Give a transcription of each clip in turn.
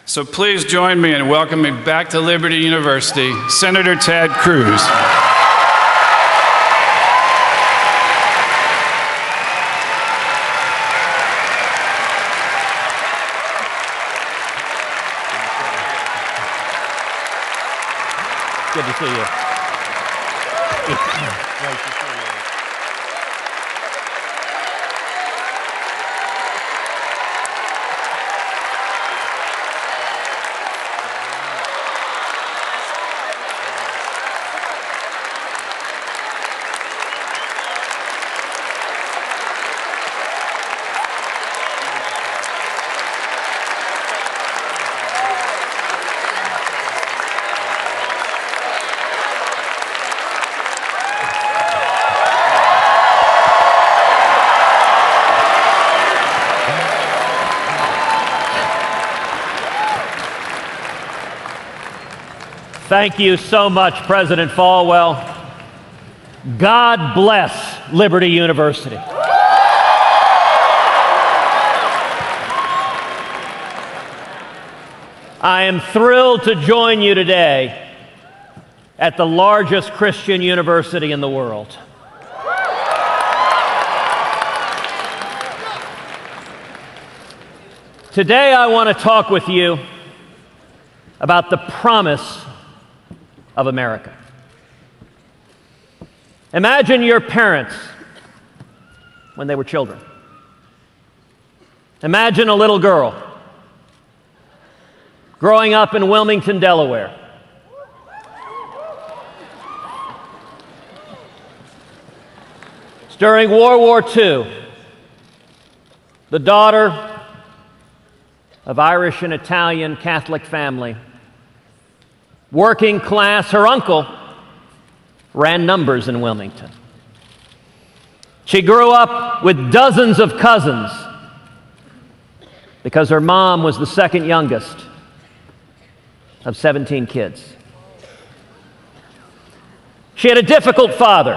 So please join me in welcoming back to Liberty University, Senator Ted Cruz. Good to see you. Great to see you. Thank you so much, President Falwell. God bless Liberty University. I am thrilled to join you today at the largest Christian university in the world. Today I want to talk with you about the promise of America. Imagine your parents when they were children. Imagine a little girl growing up in Wilmington, Delaware. It's during World War II, the daughter of Irish and Italian Catholic family, working class. Her uncle ran numbers in Wilmington. She grew up with dozens of cousins because her mom was the second youngest of 17 kids. She had a difficult father,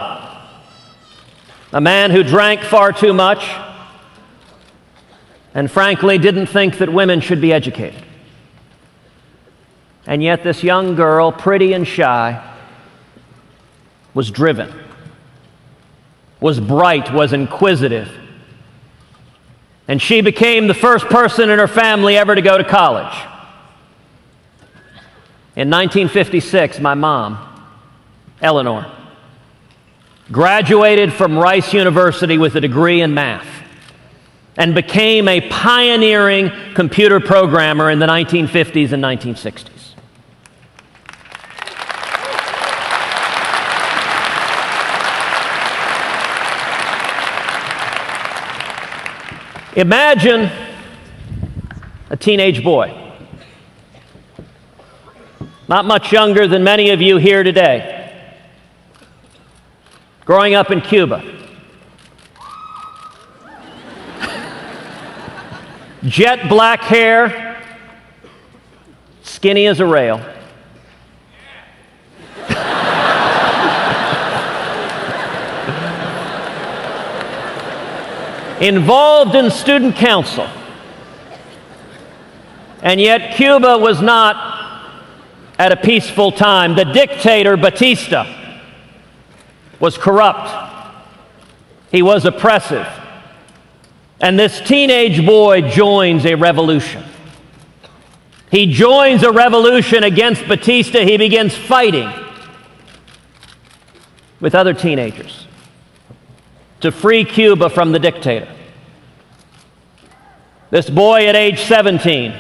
a man who drank far too much and frankly didn't think that women should be educated. And yet this young girl, pretty and shy, was driven, was bright, was inquisitive. And she became the first person in her family ever to go to college. In 1956, my mom, Eleanor, graduated from Rice University with a degree in math and became a pioneering computer programmer in the 1950s and 1960s. Imagine a teenage boy, not much younger than many of you here today, growing up in Cuba. Jet black hair, skinny as a rail. Involved in student council. And yet Cuba was not at a peaceful time. The dictator, Batista, was corrupt. He was oppressive. And this teenage boy joins a revolution. He joins a revolution against Batista. He begins fighting with other teenagers to free Cuba from the dictator. This boy at age 17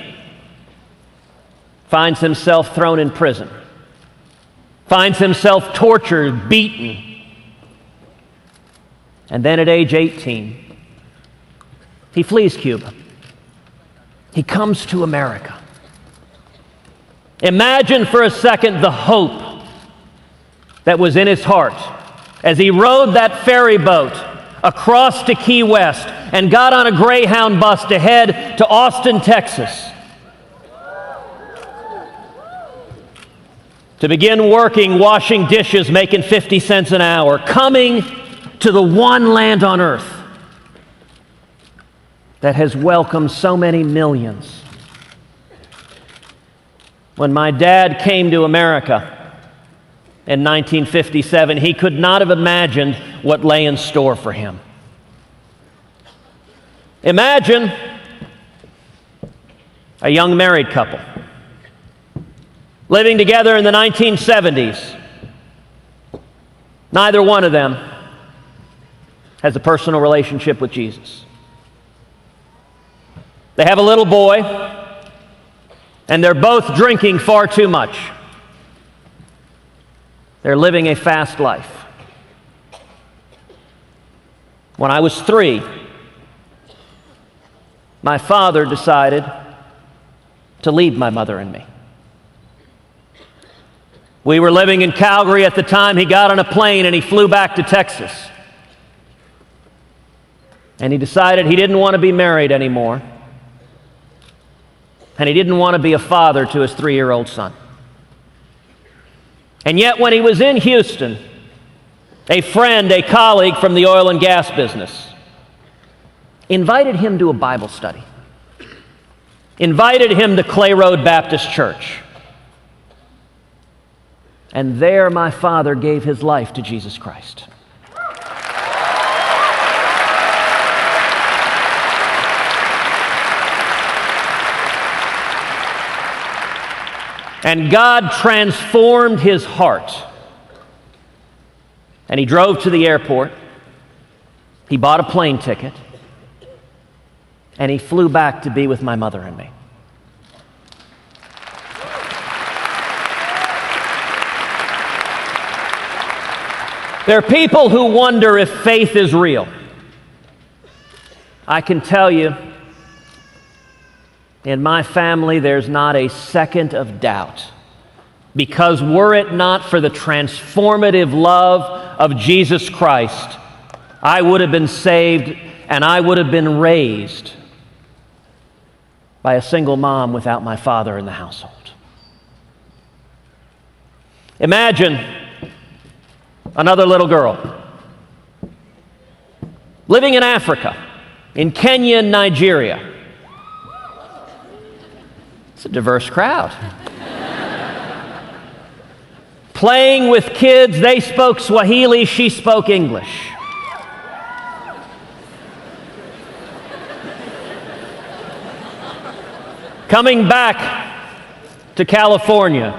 finds himself thrown in prison, finds himself tortured, beaten, and then at age 18, he flees Cuba. He comes to America. Imagine for a second the hope that was in his heart as he rode that ferry boat across to Key West and got on a Greyhound bus to head to Austin, Texas, to begin working, washing dishes, making 50 cents an hour, coming to the one land on earth that has welcomed so many millions When my dad came to America in 1957, he could not have imagined what lay in store for him. Imagine a young married couple living together in the 1970s. Neither one of them has a personal relationship with Jesus. They have a little boy, and they're both drinking far too much. They're living a fast life. When I was 3, my father decided to leave my mother and me. We were living in Calgary at the time. He got on a plane and he flew back to Texas. And he decided he didn't want to be married anymore. And he didn't want to be a father to his 3-year-old son. And yet when he was in Houston, a friend, a colleague from the oil and gas business, invited him to a Bible study. Invited him to Clay Road Baptist Church. And there my father gave his life to Jesus Christ. And God transformed his heart. And he drove to the airport. He bought a plane ticket. And he flew back to be with my mother and me. There are people who wonder if faith is real. I can tell you, in my family, there's not a second of doubt. Because were it not for the transformative love of Jesus Christ, I would have been saved and I would have been raised by a single mom without my father in the household. Imagine another little girl living in Africa, in Kenya and Nigeria. It's a diverse crowd. Playing with kids, they spoke Swahili, she spoke English. Coming back to California,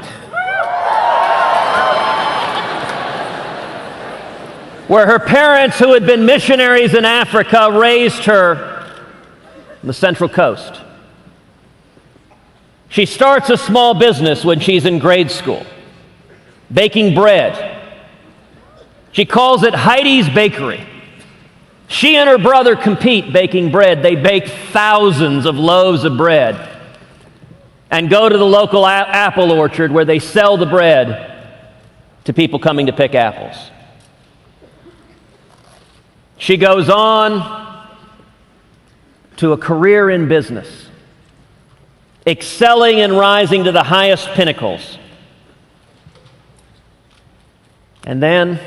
where her parents, who had been missionaries in Africa, raised her on the Central Coast. She starts a small business when she's in grade school, baking bread. She calls it Heidi's Bakery. She and her brother compete baking bread. They bake thousands of loaves of bread and go to the local apple orchard where they sell the bread to people coming to pick apples. She goes on to a career in business, excelling and rising to the highest pinnacles. And then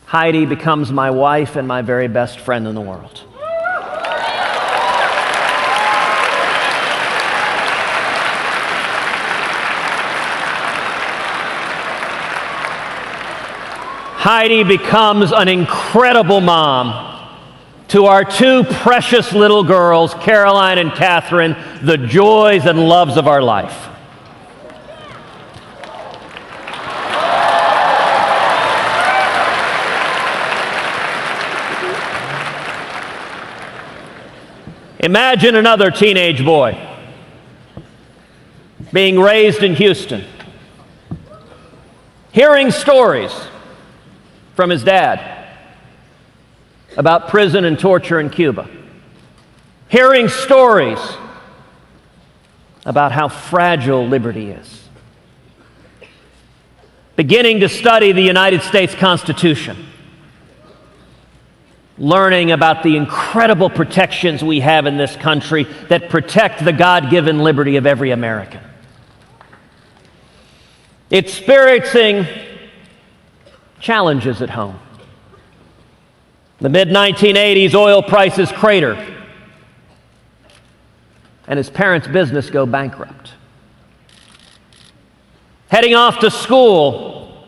Heidi becomes my wife and my very best friend in the world. Heidi becomes an incredible mom to our 2 precious little girls, Caroline and Catherine, the joys and loves of our life. Imagine another teenage boy being raised in Houston, hearing stories from his dad about prison and torture in Cuba, hearing stories about how fragile liberty is, beginning to study the United States Constitution, learning about the incredible protections we have in this country that protect the God-given liberty of every American. Experiencing challenges at home. The mid-1980s, oil prices cratered. and his parents' business go bankrupt. Heading off to school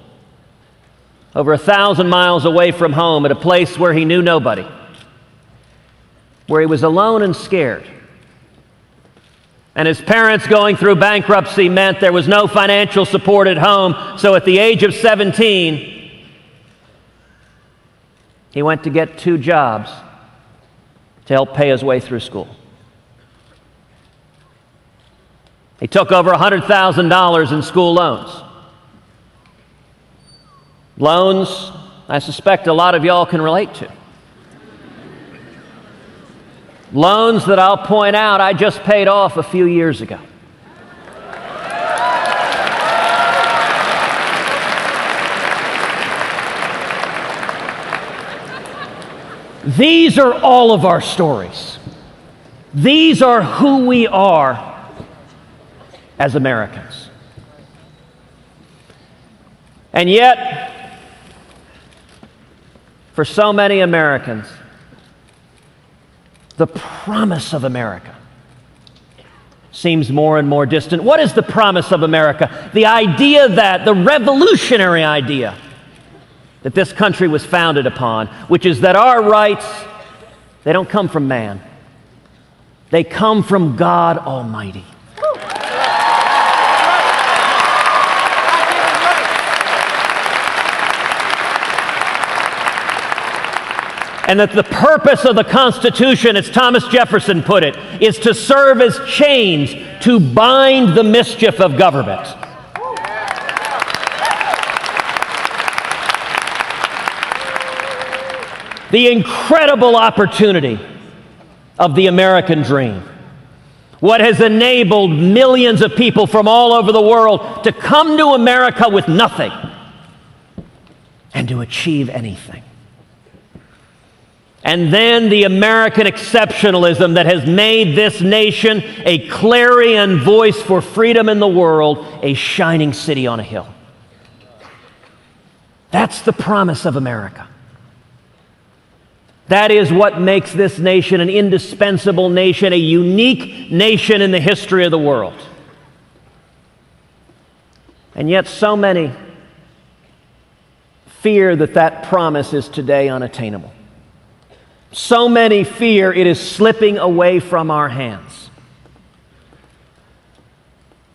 over 1,000 miles away from home at a place where he knew nobody, where he was alone and scared. And his parents going through bankruptcy meant there was no financial support at home, so at the age of 17, he went to get 2 jobs to help pay his way through school. He took over $100,000 in school loans. Loans I suspect a lot of y'all can relate to. Loans that I'll point out I just paid off a few years ago. These are all of our stories. These are who we are as Americans. And yet, for so many Americans, the promise of America seems more and more distant. What is the promise of America? The idea that, the revolutionary idea that this country was founded upon, which is that our rights, they don't come from man. They come from God Almighty. And that the purpose of the Constitution, as Thomas Jefferson put it, is to serve as chains to bind the mischief of government. The incredible opportunity of the American dream. What has enabled millions of people from all over the world to come to America with nothing and to achieve anything. And then the American exceptionalism that has made this nation a clarion voice for freedom in the world, a shining city on a hill. That's the promise of America. That is what makes this nation an indispensable nation, a unique nation in the history of the world. And yet so many fear that that promise is today unattainable. So many fear it is slipping away from our hands.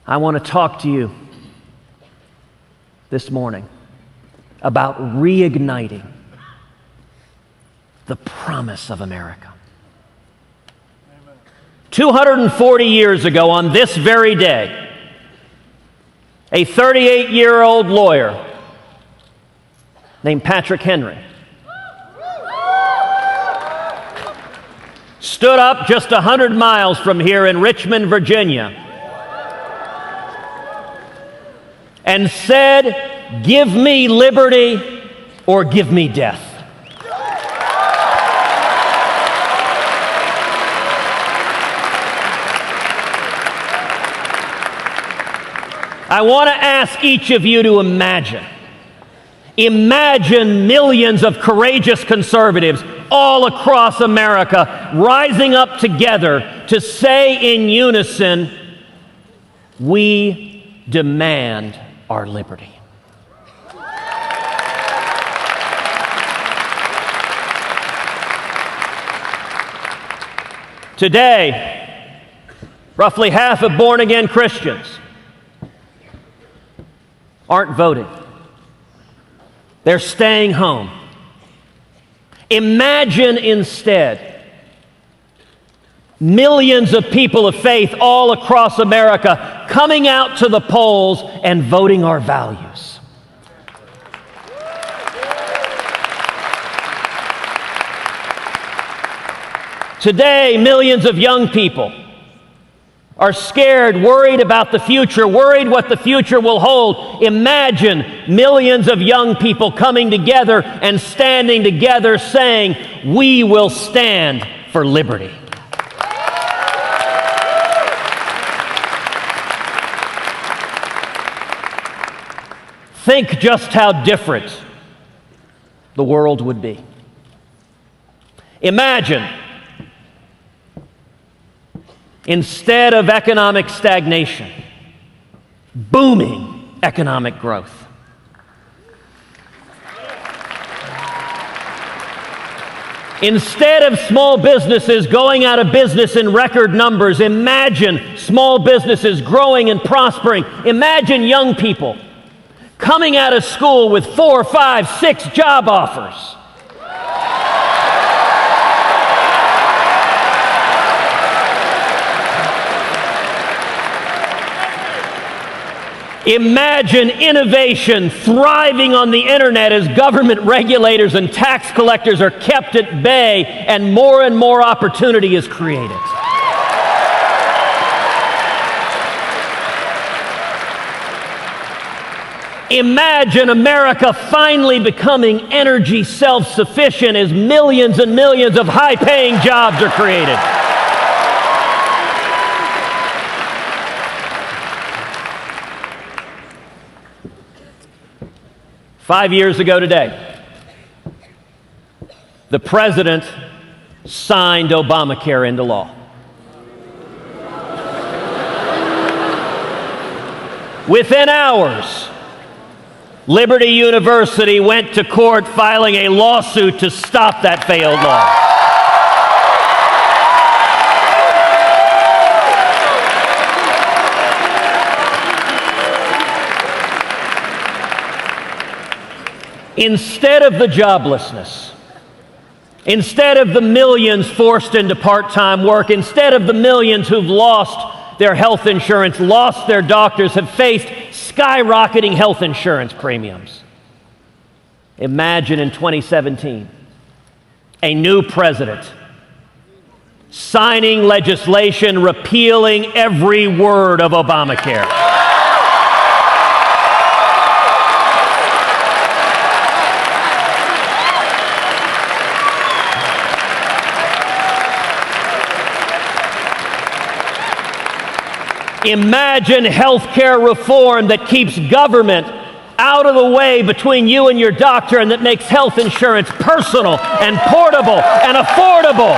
I want to talk to you this morning about reigniting the promise of America. 240 years ago, on this very day, a 38-year-old lawyer named Patrick Henry stood up just 100 miles from here in Richmond, Virginia, and said, "Give me liberty or give me death." I want to ask each of you to imagine millions of courageous conservatives all across America rising up together to say in unison, "We demand our liberty." Today, roughly half of born-again Christians aren't voting. They're staying home. Imagine instead millions of people of faith all across America coming out to the polls and voting our values. Today, millions of young people are scared, worried about the future, worried what the future will hold. Imagine millions of young people coming together and standing together saying, "We will stand for liberty." Think just how different the world would be. Instead of economic stagnation, booming economic growth. Instead of small businesses going out of business in record numbers, imagine small businesses growing and prospering. Imagine young people coming out of school with 4, 5, 6 job offers. Imagine innovation thriving on the internet as government regulators and tax collectors are kept at bay and more opportunity is created. Imagine America finally becoming energy self-sufficient as millions and millions of high-paying jobs are created. Five years ago today, the president signed Obamacare into law. Within hours, Liberty University went to court filing a lawsuit to stop that failed law. Instead of the joblessness, instead of the millions forced into part-time work, instead of the millions who've lost their health insurance, lost their doctors, have faced skyrocketing health insurance premiums. Imagine in 2017, a new president signing legislation repealing every word of Obamacare. Imagine health care reform that keeps government out of the way between you and your doctor and that makes health insurance personal and portable and affordable.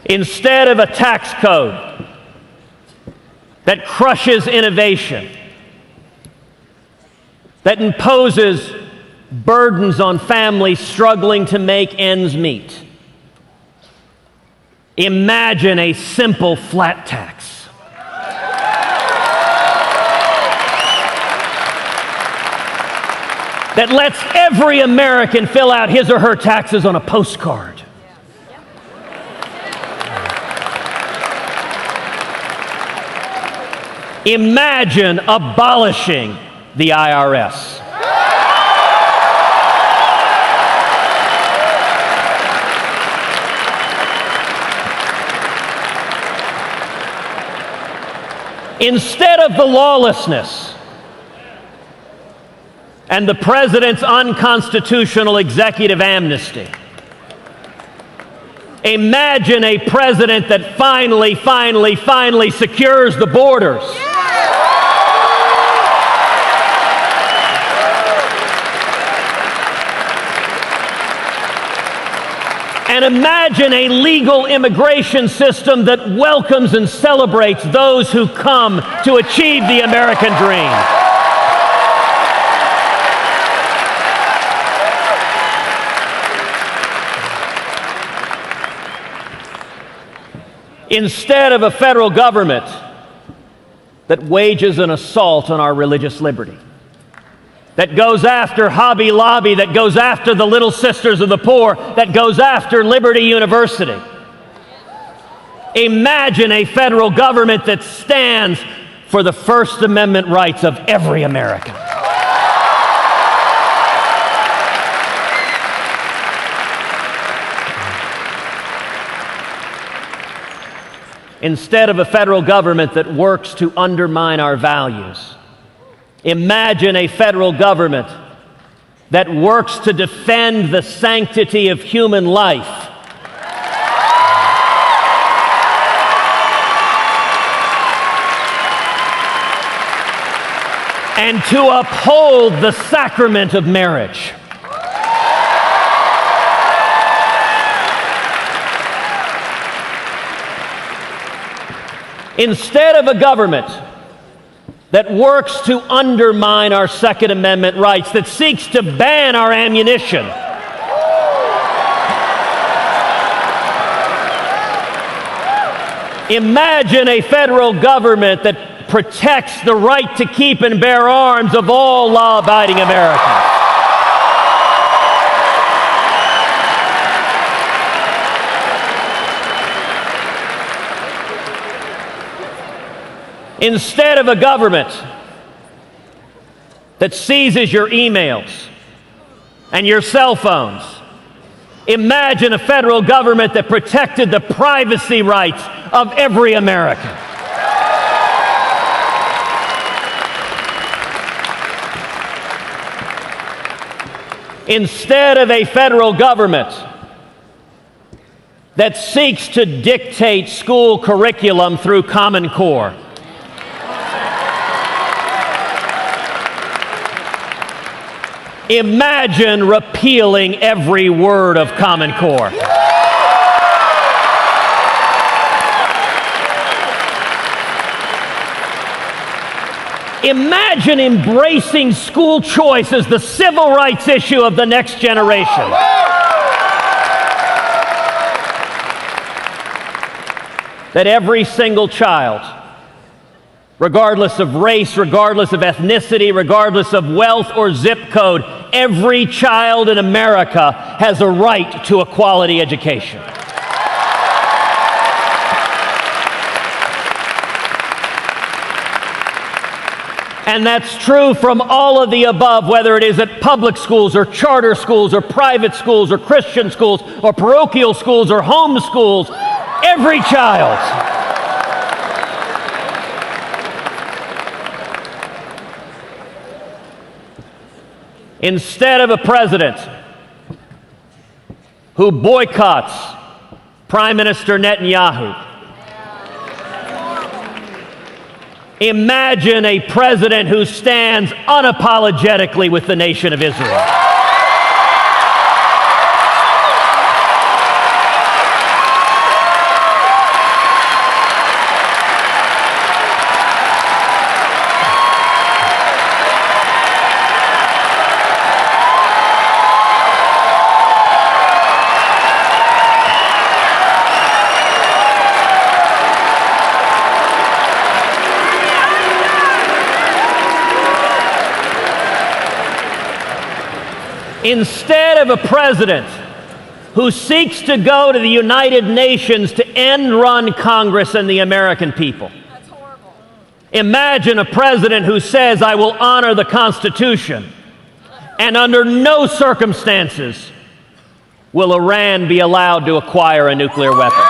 Instead of a tax code that crushes innovation, that imposes burdens on families struggling to make ends meet. Imagine a simple flat tax. That lets every American fill out his or her taxes on a postcard. Imagine abolishing the IRS. Instead of the lawlessness and the president's unconstitutional executive amnesty, imagine a president that finally secures the borders. And imagine a legal immigration system that welcomes and celebrates those who come to achieve the American dream. Instead of a federal government that wages an assault on our religious liberty, that goes after Hobby Lobby, that goes after the Little Sisters of the Poor, that goes after Liberty University. Imagine a federal government that stands for the First Amendment rights of every American. Instead of a federal government that works to undermine our values, imagine a federal government that works to defend the sanctity of human life. and to uphold the sacrament of marriage. Instead of a government that works to undermine our Second Amendment rights, that seeks to ban our ammunition, imagine a federal government that protects the right to keep and bear arms of all law-abiding Americans. Instead of a government that seizes your emails and your cell phones, imagine a federal government that protected the privacy rights of every American. Instead of a federal government that seeks to dictate school curriculum through Common Core, imagine repealing every word of Common Core. Imagine embracing school choice as the civil rights issue of the next generation. That every single child, regardless of race, regardless of ethnicity, regardless of wealth or zip code, every child in America has a right to a quality education. And that's true from all of the above, whether it is at public schools or charter schools or private schools or Christian schools or parochial schools or home schools. Every child. Instead of a president who boycotts Prime Minister Netanyahu, imagine a president who stands unapologetically with the nation of Israel. Instead of a president who seeks to go to the United Nations to end-run Congress and the American people. That's horrible. Imagine a president who says, I will honor the Constitution, and under no circumstances will Iran be allowed to acquire a nuclear weapon.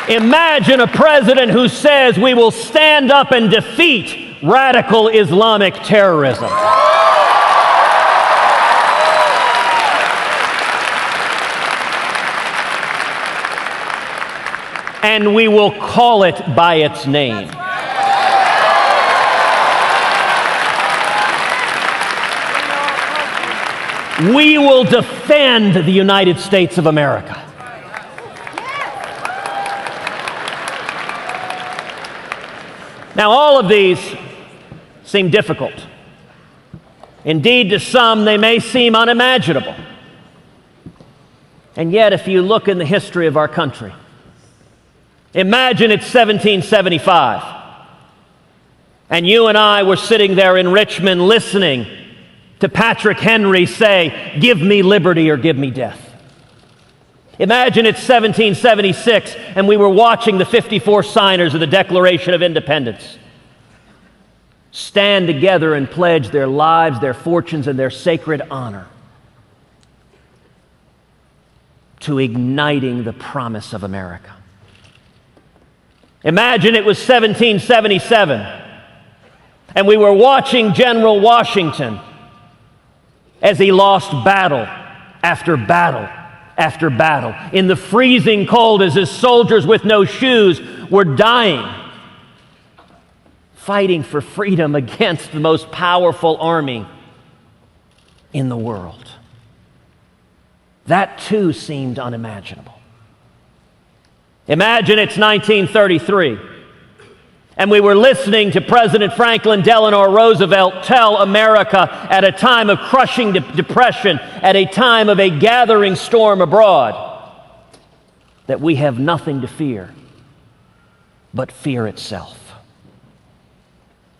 Imagine a president who says we will stand up and defeat radical Islamic terrorism. And we will call it by its name. We will defend the United States of America. Now, all of these seem difficult. Indeed, to some, they may seem unimaginable. And yet, if you look in the history of our country, imagine it's 1775, and you and I were sitting there in Richmond listening to Patrick Henry say, "Give me liberty or give me death." Imagine it's 1776 and we were watching the 54 signers of the Declaration of Independence stand together and pledge their lives, their fortunes, and their sacred honor to igniting the promise of America. Imagine it was 1777 and we were watching General Washington as he lost battle after battle after battle, in the freezing cold as his soldiers with no shoes were dying, fighting for freedom against the most powerful army in the world. That too seemed unimaginable. Imagine it's 1933, and we were listening to President Franklin Delano Roosevelt tell America at a time of crushing depression, at a time of a gathering storm abroad, that we have nothing to fear but fear itself.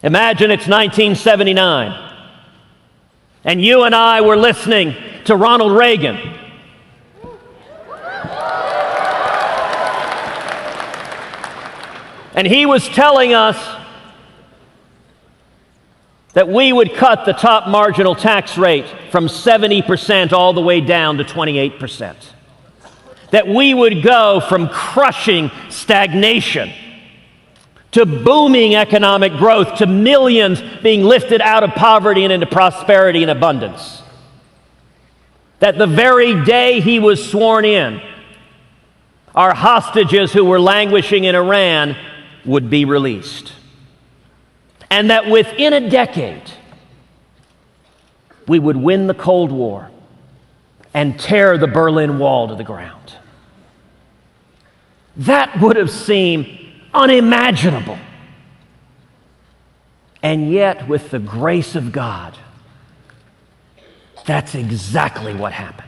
Imagine it's 1979, and you and I were listening to Ronald Reagan. And he was telling us that we would cut the top marginal tax rate from 70% all the way down to 28%. That we would go from crushing stagnation to booming economic growth, to millions being lifted out of poverty and into prosperity and abundance. That the very day he was sworn in, our hostages who were languishing in Iran would be released. And that within a decade, we would win the Cold War and tear the Berlin Wall to the ground. That would have seemed unimaginable. And yet, with the grace of God, that's exactly what happened.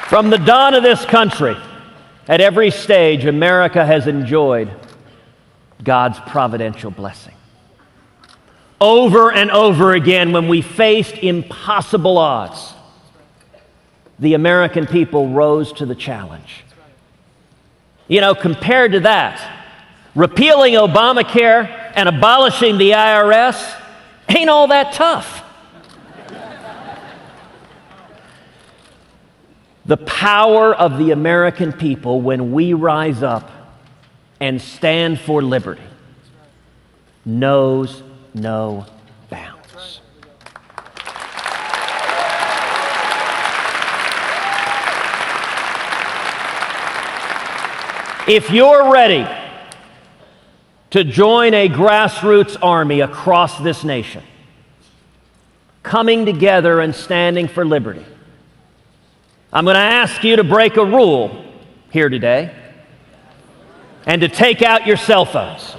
From the dawn of this country, at every stage, America has enjoyed God's providential blessing. Over and over again, when we faced impossible odds, the American people rose to the challenge. You know, compared to that, repealing Obamacare and abolishing the IRS ain't all that tough. The power of the American people when we rise up and stand for liberty knows no bounds. If you're ready to join a grassroots army across this nation, coming together and standing for liberty, I'm going to ask you to break a rule here today and to take out your cell phones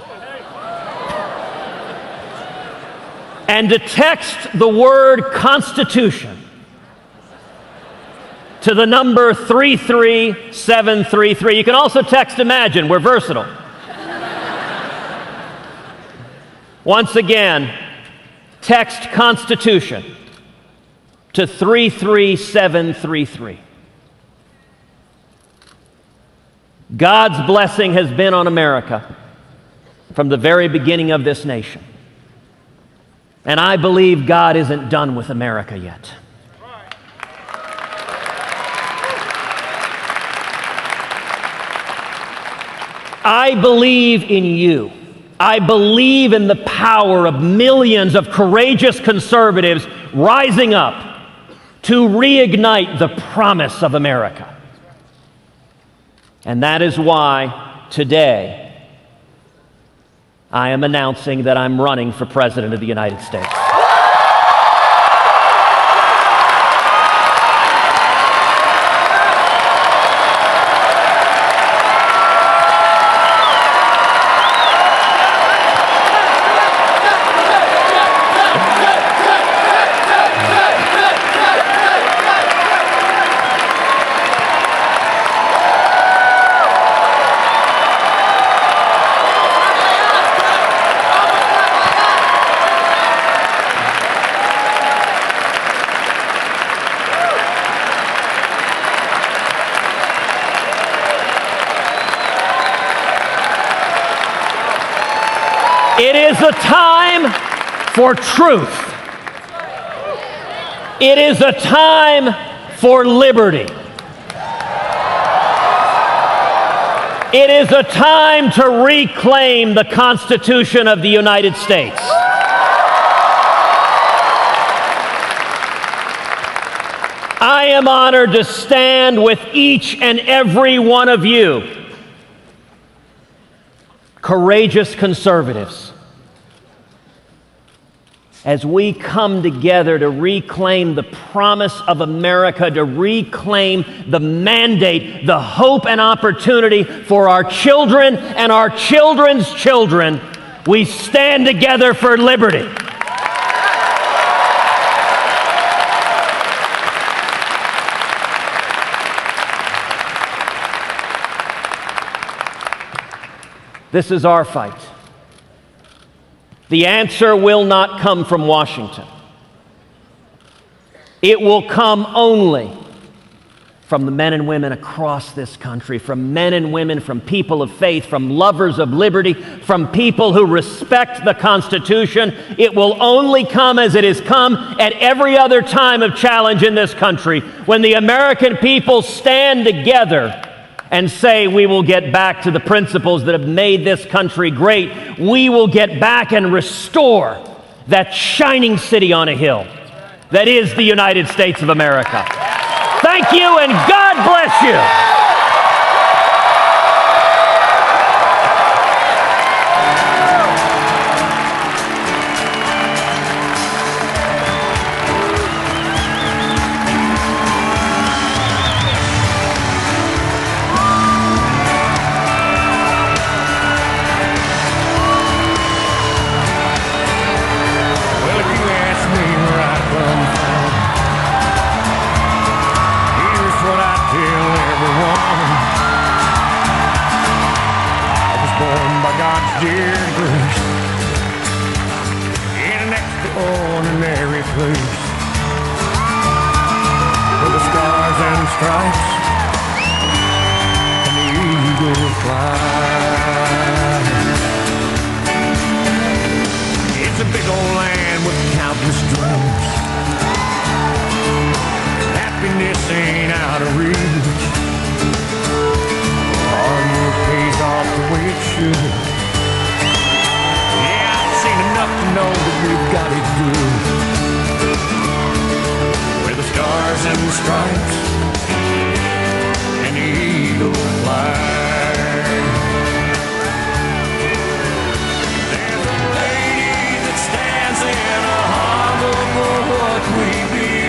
and to text the word Constitution to the number 33733. You can also text Imagine. We're versatile. Once again, text Constitution to 33733. God's blessing has been on America from the very beginning of this nation. And I believe God isn't done with America yet. I believe in you. I believe in the power of millions of courageous conservatives rising up to reignite the promise of America. And that is why today I am announcing that I'm running for President of the United States. It is a time for truth. It is a time for liberty. It is a time to reclaim the Constitution of the United States. I am honored to stand with each and every one of you, courageous conservatives, as we come together to reclaim the promise of America, to reclaim the mandate, the hope and opportunity for our children and our children's children. We stand together for liberty. This is our fight. The answer will not come from Washington. It will come only from the men and women across this country, from men and women, from people of faith, from lovers of liberty, from people who respect the Constitution. It will only come as it has come at every other time of challenge in this country, when the American people stand together and say, we will get back to the principles that have made this country great. We will get back and restore that shining city on a hill that is the United States of America. Thank you, and God bless you. Dear grace, in an extraordinary place, where the stars and stripes and the eagles fly. It's a big old land with countless dreams. Happiness ain't out of reach. Hard work pays off the way it should. Enough to know that we've got it good, where the stars and the stripes and the eagle fly. There's a lady that stands in a harbor for what we believe,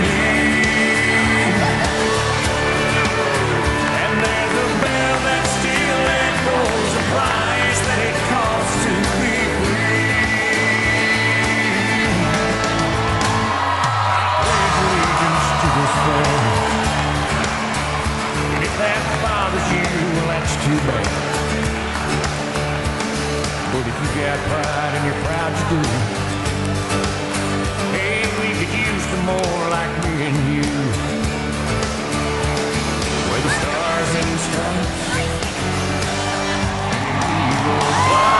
and there's a bell that still echoes the price that it costs to be free. And if that bothers you, well, that's too bad. But if you got pride and you're proud to do it, hey, we could use some more like me and you, where the stars and the stripes and the eagles fly.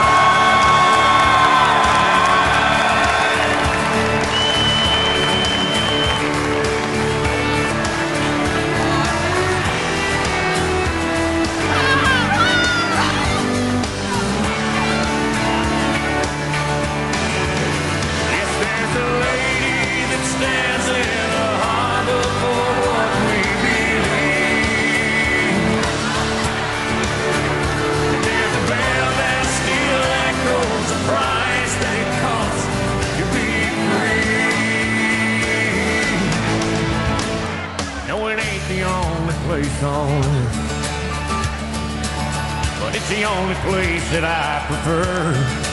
Place on earth, but it's the only place that I prefer.